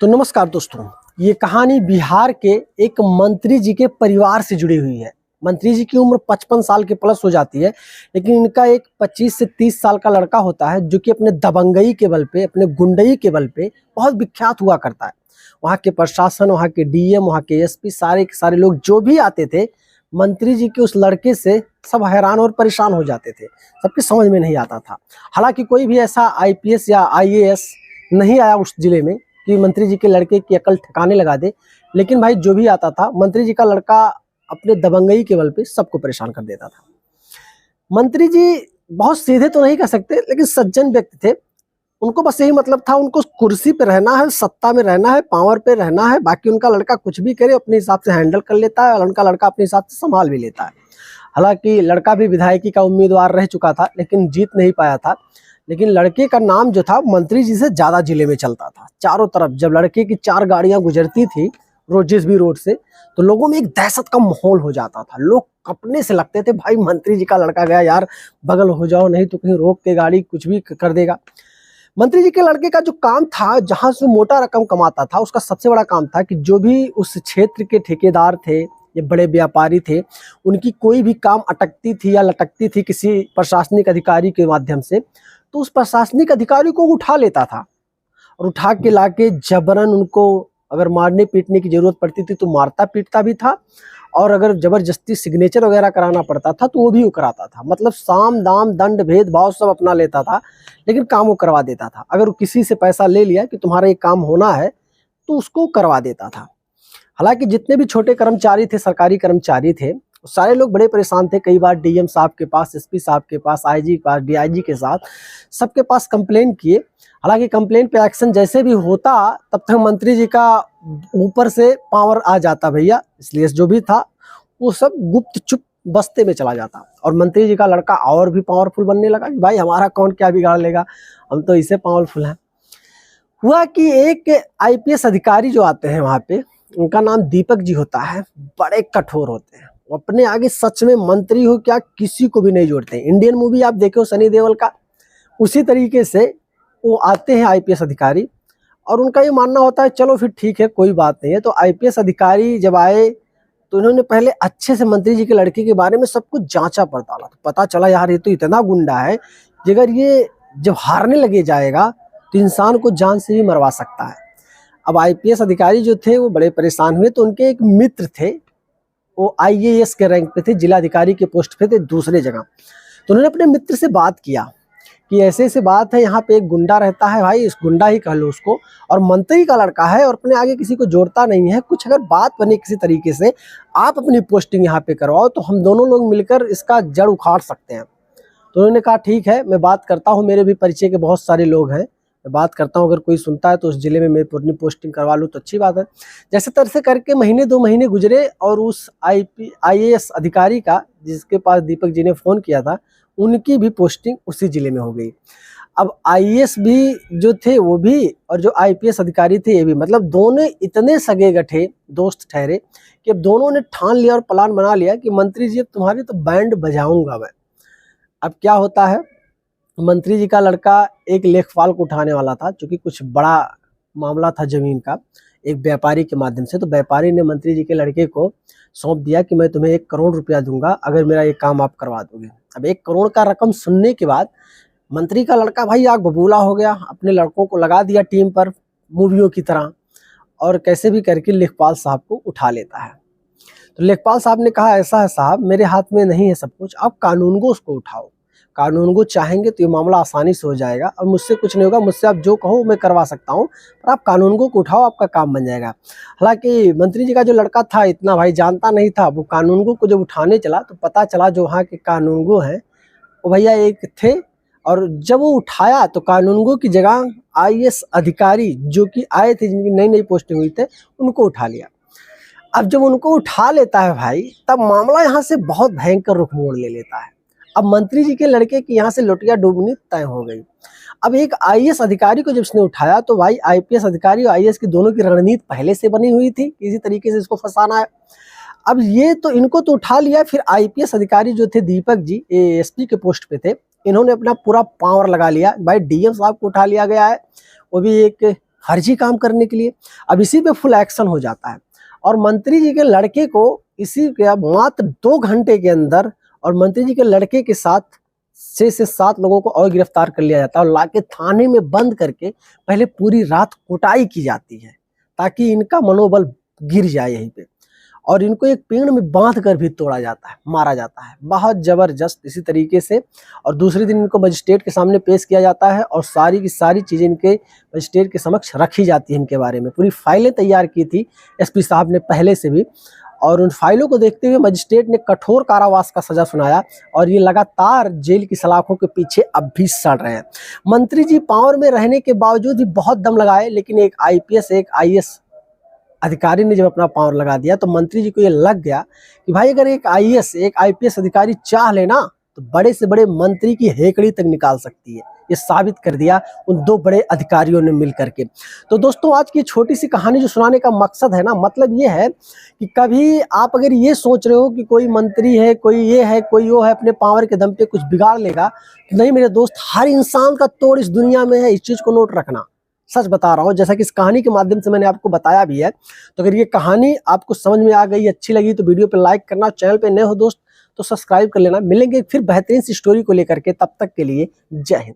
तो नमस्कार दोस्तों, ये कहानी बिहार के एक मंत्री जी के परिवार से जुड़ी हुई है। मंत्री जी की उम्र 55 साल के प्लस हो जाती है, लेकिन इनका एक 25 से 30 साल का लड़का होता है जो कि अपने दबंगई के बल पे, अपने गुंडई के बल पे बहुत विख्यात हुआ करता है। वहाँ के प्रशासन, वहाँ के डीएम, वहाँ के एसपी, सारे के सारे लोग जो भी आते थे, मंत्री जी के उस लड़के से सब हैरान और परेशान हो जाते थे। सबके समझ में नहीं आता था। हालांकि कोई भी ऐसा आईपीएस या आईएएस नहीं आया उस जिले में कि मंत्री जी के लड़के की अकल ठिकाने लगा दे, लेकिन भाई जो भी आता था, मंत्री जी का लड़का अपने दबंगई के बल पे सबको परेशान कर देता था। मंत्री जी बहुत सीधे तो नहीं कह सकते, लेकिन सज्जन व्यक्ति थे। उनको बस यही मतलब था, उनको कुर्सी पे रहना है, सत्ता में रहना है, पावर पे रहना है। बाकी उनका लड़का कुछ भी करे अपने हिसाब से हैंडल कर लेता है और उनका लड़का अपने हिसाब से संभाल भी लेता है। हालांकि लड़का भी विधायकी का उम्मीदवार रह चुका था, लेकिन जीत नहीं पाया था। लेकिन लड़के का नाम जो था मंत्री जी से ज्यादा जिले में चलता था। चारों तरफ जब लड़के की 4 गाड़ियां गुजरती थी जिस भी रोड से, तो लोगों में एक दहशत का माहौल हो जाता था। लोग कपने से लगते थे, भाई मंत्री जी का लड़का गया यार, बगल हो जाओ, नहीं तो कहीं रोक के गाड़ी कुछ भी कर देगा। मंत्री जी के लड़के का जो काम था, जहां से मोटा रकम कमाता था, उसका सबसे बड़ा काम था कि जो भी उस क्षेत्र के ठेकेदार थे, ये बड़े व्यापारी थे, उनकी कोई भी काम अटकती थी या लटकती थी किसी प्रशासनिक अधिकारी के माध्यम से, तो उस प्रशासनिक अधिकारी को उठा लेता था और उठा के लाके जबरन उनको अगर मारने पीटने की जरूरत पड़ती थी तो मारता पीटता भी था, और अगर जबरदस्ती सिग्नेचर वगैरह कराना पड़ता था तो वो भी वो कराता था। मतलब साम दाम दंड भेदभाव सब अपना लेता था, लेकिन काम वो करवा देता था। अगर किसी से पैसा ले लिया कि तुम्हारा ये काम होना है, तो उसको करवा देता था। हालांकि जितने भी छोटे कर्मचारी थे, सरकारी कर्मचारी थे, सारे लोग बड़े परेशान थे। कई बार डीएम साहब के पास, एसपी साहब के पास, आईजी के पास, डीआईजी के साथ, सबके पास कंप्लेन किए। हालांकि कंप्लेन पे एक्शन जैसे भी होता, तब तक मंत्री जी का ऊपर से पावर आ जाता भैया, इसलिए जो भी था वो सब गुप्त चुप बस्ते में चला जाता और मंत्री जी का लड़का और भी पावरफुल बनने लगा कि भाई हमारा कौन क्या बिगाड़ लेगा, हम तो इससे पावरफुल हैं। हुआ कि एक आईपीएस अधिकारी जो आते हैं वहां पे, उनका नाम दीपक जी होता है। बड़े कठोर होते हैं, वो अपने आगे सच में मंत्री हो क्या किसी को भी नहीं जोड़ते। इंडियन मूवी आप देखे हो सनी देओल का, उसी तरीके से वो आते हैं आईपीएस अधिकारी, और उनका ये मानना होता है चलो फिर ठीक है, कोई बात नहीं है। तो आईपीएस अधिकारी जब आए तो इन्होंने पहले अच्छे से मंत्री जी के लड़के के बारे में सब कुछ जांचा पड़ताला। तो पता चला यार ये तो इतना गुंडा है कि अगर ये जब हारने लगे जाएगा तो इंसान को जान से भी मरवा सकता है। अब आईपीएस अधिकारी जो थे वो बड़े परेशान हुए, तो उनके एक मित्र थे, वो आईएएस के रैंक पे थे, जिलाधिकारी के पोस्ट पे थे दूसरे जगह। तो उन्होंने अपने मित्र से बात किया कि ऐसे ऐसे बात है, यहाँ पे एक गुंडा रहता है, भाई इस गुंडा ही कह लो उसको, और मंत्री का लड़का है और अपने आगे किसी को जोड़ता नहीं है। कुछ अगर बात बने किसी तरीके से, आप अपनी पोस्टिंग यहाँ पे करवाओ तो हम दोनों लोग मिलकर इसका जड़ उखाड़ सकते हैं। तो उन्होंने कहा ठीक है, मैं बात करता हूँ, मेरे भी परिचय के बहुत सारे लोग हैं, मैं बात करता हूँ, अगर कोई सुनता है तो उस जिले में मैं अपनी पोस्टिंग करवा लूँ तो अच्छी बात है। जैसे तरह करके महीने 2 महीने गुजरे और उस आईएएस अधिकारी का, जिसके पास दीपक जी ने फ़ोन किया था, उनकी भी पोस्टिंग उसी जिले में हो गई। अब आईएएस भी जो थे वो भी, और जो आईपीएस अधिकारी थे ये भी, मतलब दोनों इतने सगे गठे दोस्त ठहरे कि अब दोनों ने ठान लिया और प्लान बना लिया कि मंत्री जी अब तुम्हारी तो बैंड बजाऊंगा मैं। अब क्या होता है, मंत्री जी का लड़का एक लेखपाल को उठाने वाला था, क्योंकि कुछ बड़ा मामला था जमीन का, एक व्यापारी के माध्यम से। तो व्यापारी ने मंत्री जी के लड़के को सौंप दिया कि मैं तुम्हें 1 करोड़ रुपया दूंगा अगर मेरा ये काम आप करवा दोगे। अब 1 करोड़ का रकम सुनने के बाद मंत्री का लड़का भाई आग बबूला हो गया, अपने लड़कों को लगा दिया टीम पर मूवियों की तरह, और कैसे भी करके लेखपाल साहब को उठा लेता है। तो लेखपाल साहब ने कहा ऐसा है साहब, मेरे हाथ में नहीं है सब कुछ, आप कानून को उसको उठाओ, कानून को चाहेंगे तो ये मामला आसानी से हो जाएगा, और मुझसे कुछ नहीं होगा, मुझसे आप जो कहो मैं करवा सकता हूँ, पर आप कानून को उठाओ, आपका काम बन जाएगा। हालांकि मंत्री जी का जो लड़का था इतना भाई जानता नहीं था। वो कानून को जब उठाने चला तो पता चला जो वहाँ के कानूनगो हैं वो भैया एक थे, और जब वो उठाया तो कानूनगो की जगह आईएएस अधिकारी जो कि आए थे, जिनकी नई नई पोस्टिंग हुई थे, उनको उठा लिया। अब जब उनको उठा लेता है भाई, तब मामला यहाँ से बहुत भयंकर रुख मोड़ ले लेता है। अब मंत्री जी के लड़के की यहाँ से लुटिया डूबनी तय हो गई। अब एक आईएएस अधिकारी को जब इसने उठाया तो भाई आईपीएस अधिकारी और आईएएस की दोनों की रणनीति पहले से बनी हुई थी, किसी तरीके से इसको फंसाना है। अब ये तो इनको तो उठा लिया, फिर आईपीएस अधिकारी जो थे दीपक जी, एसपी के पोस्ट पे थे, इन्होंने अपना पूरा पावर लगा लिया। भाई डीएम साहब को उठा लिया गया है, वो भी एक फर्जी काम करने के लिए। अब इसी पे फुल एक्शन हो जाता है और मंत्री जी के लड़के को इसी के मात्र 2 घंटे के अंदर और मंत्री जी के लड़के के साथ 6 से 7 लोगों को और गिरफ्तार कर लिया जाता है और लाके थाने में बंद करके पहले पूरी रात कुटाई की जाती है ताकि इनका मनोबल गिर जाए यहीं पे, और इनको एक पेड़ में बांध कर भी तोड़ा जाता है, मारा जाता है, बहुत जबरदस्त इसी तरीके से। और दूसरे दिन इनको मजिस्ट्रेट के सामने पेश किया जाता है और सारी की सारी चीज़ें इनके मजिस्ट्रेट के समक्ष रखी जाती है। इनके बारे में पूरी फाइलें तैयार की थी एसपी साहब ने पहले से भी, और उन फाइलों को देखते हुए मजिस्ट्रेट ने कठोर कारावास का सजा सुनाया और ये लगातार जेल की सलाखों के पीछे अब भी सड़ रहे हैं। मंत्री जी पावर में रहने के बावजूद भी बहुत दम लगाए, लेकिन एक आईपीएस एक आईएएस अधिकारी ने जब अपना पावर लगा दिया तो मंत्री जी को ये लग गया कि भाई अगर एक आईएएस एक आईपीएस अधिकारी चाह लेना तो बड़े से बड़े मंत्री की हेकड़ी तक निकाल सकती है। ये साबित कर दिया उन 2 बड़े अधिकारियों ने मिल करके। तो दोस्तों आज की छोटी सी कहानी जो सुनाने का मकसद है ना, मतलब ये है कि कभी आप अगर ये सोच रहे हो कि कोई मंत्री है, कोई ये है, कोई वो है, अपने पावर के दम पे कुछ बिगाड़ लेगा, तो नहीं मेरे दोस्त, हर इंसान का तोड़ इस दुनिया में है। इस चीज को नोट रखना, सच बता रहा हूँ, जैसा कि इस कहानी के माध्यम से मैंने आपको बताया भी है। तो अगर ये कहानी आपको समझ में आ गई, अच्छी लगी, तो वीडियो पे लाइक करना, चैनल पे नए हो दोस्त तो सब्सक्राइब कर लेना। मिलेंगे फिर बेहतरीन सी स्टोरी को लेकर के, तब तक के लिए जय हिंद।